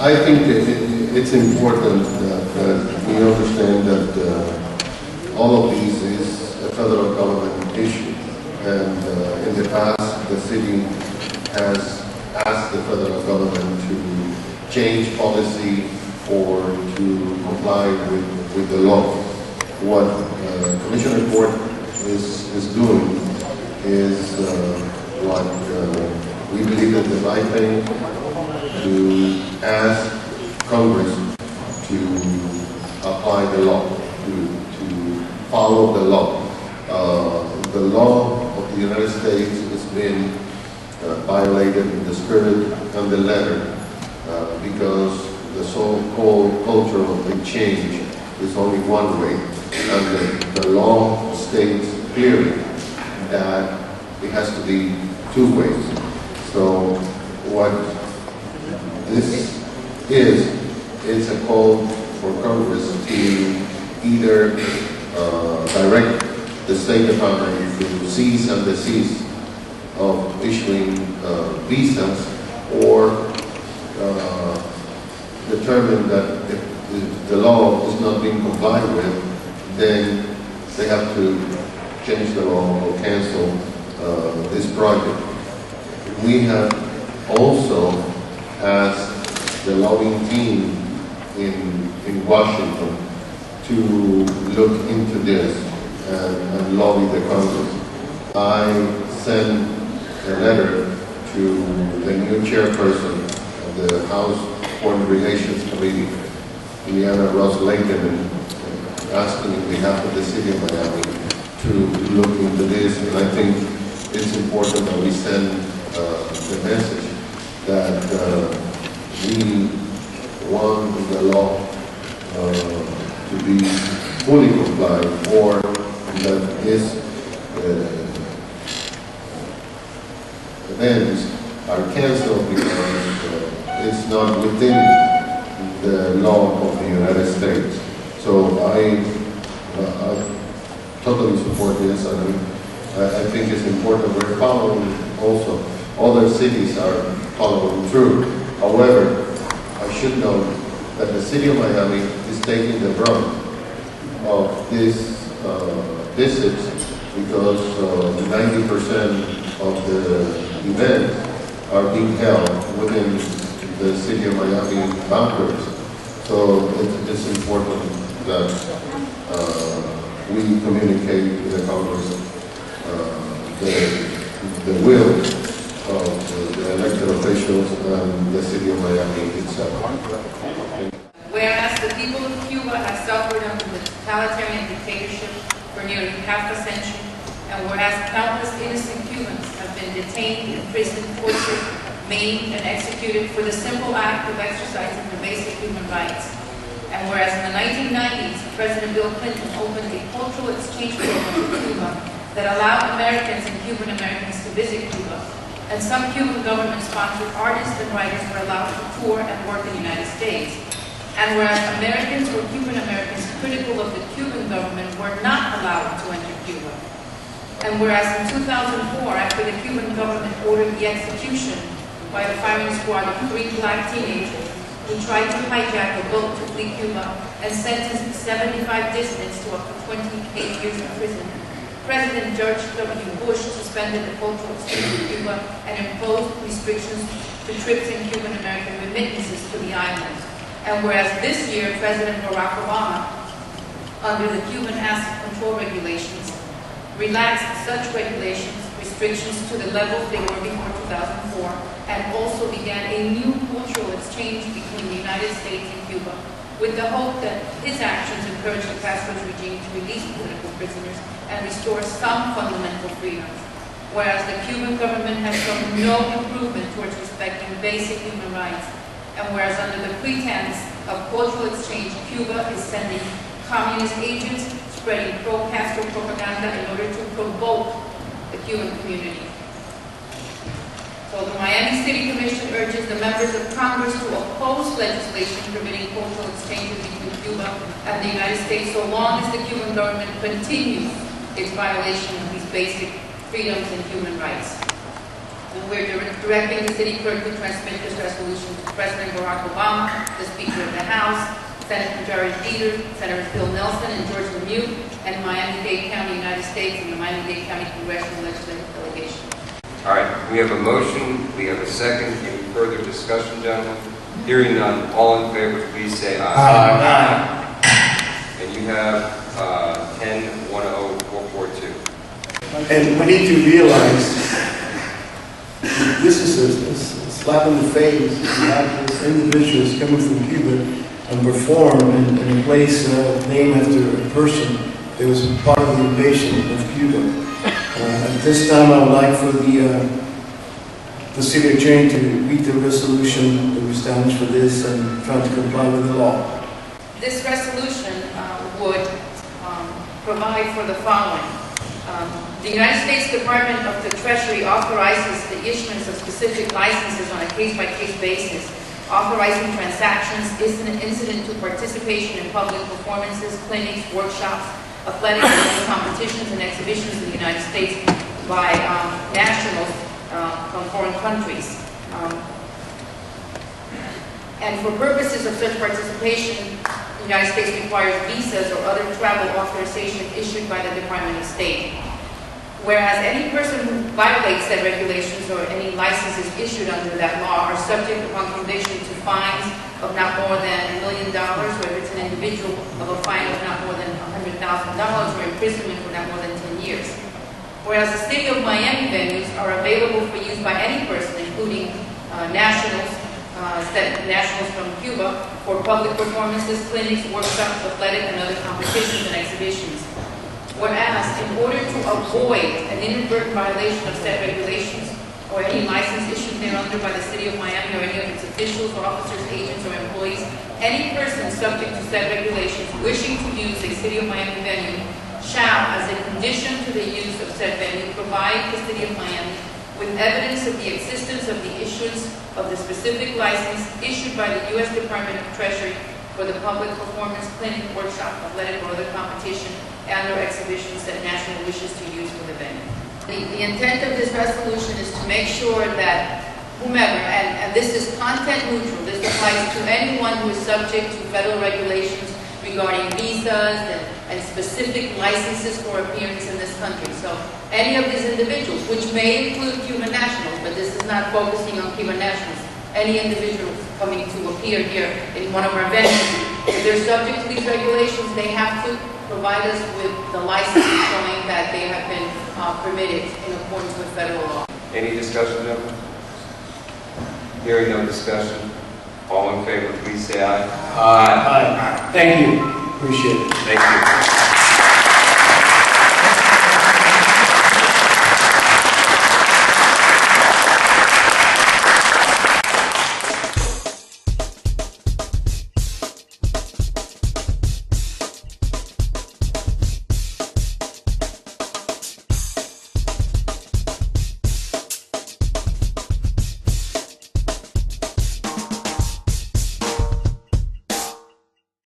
I think it's important that we understand that all of these is a federal government issue, and in the past the city has asked the federal government to change policy or to comply with the law. What Commissioner Report is doing is what we believe is the right thing, to ask Congress to apply the law, to follow the law. The law of the United States has been violated in the spirit and the letter because the so-called culture of exchange is only one way, and the law states clearly that it has to be two ways. So what this is a call for Congress to either direct the State Department to cease and desist of issuing visas, or determine that if the law is not being complied with, then they have to change the law or cancel this project. We have also asked the lobbying team in Washington to look into this and lobby the Congress. I sent a letter to the new chairperson of the House Foreign Relations Committee, Indiana Ross Lincoln, asking on behalf of the city of Miami to look into this. And I think it's important that we send the message that we want the law to be fully complied, or that this events are canceled because it's not within the law of the United States. So I totally support this, and I think it's important. We're following also, other cities are following through. However, I should note that the city of Miami is taking the brunt of this visits because 90% of the events are being held within the city of Miami boundaries. So it's important that we communicate with the Congress the will of the elected officials and the city of Miami itself. Whereas the people of Cuba have suffered under the totalitarian dictatorship for nearly half a century, and whereas countless innocent Cubans have been detained, imprisoned, tortured, maimed, and executed for the simple act of exercising their basic human rights, and whereas in the 1990s, President Bill Clinton opened a cultural exchange program for Cuba that allowed Americans and Cuban Americans to visit Cuba, and some Cuban government-sponsored artists and writers were allowed to tour and work in the United States, and whereas Americans or Cuban Americans critical of the Cuban government were not allowed to enter Cuba, and whereas in 2004, after the Cuban government ordered the execution by the firing squad of 3 black teenagers who tried to hijack a boat to flee Cuba and sentenced 75 dissidents to up to 28 years in prison, President George W. Bush suspended the cultural exchange in Cuba and imposed restrictions to trips and Cuban American remittances to the island. And whereas this year, President Barack Obama, under the Cuban Asset Control Regulations, relaxed such restrictions to the levels they were before 2004, and also began a new cultural exchange between the United States and Cuba, with the hope that his actions encourage the Castro's regime to release political prisoners and restore some fundamental freedoms. Whereas the Cuban government has shown no improvement towards respecting basic human rights, and whereas under the pretense of cultural exchange, Cuba is sending communist agents spreading pro-Castro propaganda in order to provoke the Cuban community. So the Miami City Commission urges the members of Congress to oppose legislation permitting cultural exchanges between Cuba and the United States so long as the Cuban government continues its violation of these basic freedoms and human rights. And we're directing the city clerk to transmit this resolution to President Barack Obama, the Speaker of the House, Senator Jared Peters, Senators Bill Nelson and George Lemieux, and Miami-Dade County, United States, and the Miami-Dade County Congressional Legislative Delegation. All right, we have a motion, we have a second. Any further discussion, gentlemen? Hearing none, all in favor, please say aye. Aye. And you have 10-10442. And we need to realize this is a slap in the face. You have these individuals coming from Cuba and perform in a place named after a person that was part of the invasion of Cuba. At this time, I would like for the city attorney to read the resolution that we established for this and try to comply with the law. This resolution would provide for the following. The United States Department of the Treasury authorizes the issuance of specific licenses on a case-by-case basis, authorizing transactions incident to participation in public performances, clinics, workshops, athletic and other competitions and exhibitions in the United States by nationals from foreign countries. And for purposes of such participation, the United States requires visas or other travel authorization issued by the Department of State. Whereas any person who violates said regulations or any licenses issued under that law are subject upon conviction to fines of not more than $1 million, or if it's an individual, of a fine of not more than $100,000, or imprisonment for not more than 10 years. Whereas the City of Miami venues are available for use by any person, including nationals from Cuba, for public performances, clinics, workshops, athletic and other competitions and exhibitions. Whereas, in order to avoid an inadvertent violation of said regulations or any license issued thereunder by the City of Miami or any of its officials, officers, agents, or employees, any person subject to said regulations wishing to use a City of Miami venue shall, as a condition to the use of said venue, provide the City of Miami with evidence of the existence of the issuance of the specific license issued by the U.S. Department of Treasury for the public performance, clinic, workshop, athletic, or other competition and/or exhibitions that national wishes to use for the venue. The intent of this resolution is to make sure that whomever, and this is content neutral, this applies to anyone who is subject to federal regulations regarding visas and specific licenses for appearance in this country. So any of these individuals, which may include Cuban nationals, but this is not focusing on Cuban nationals, any individuals coming to appear here in one of our venues, if they're subject to these regulations, they have to provide us with the license showing that they have been permitted in accordance with federal law. Any discussion, gentlemen? Hearing no discussion, all in favor, please say aye. Aye. Thank you. Appreciate it. Thank you.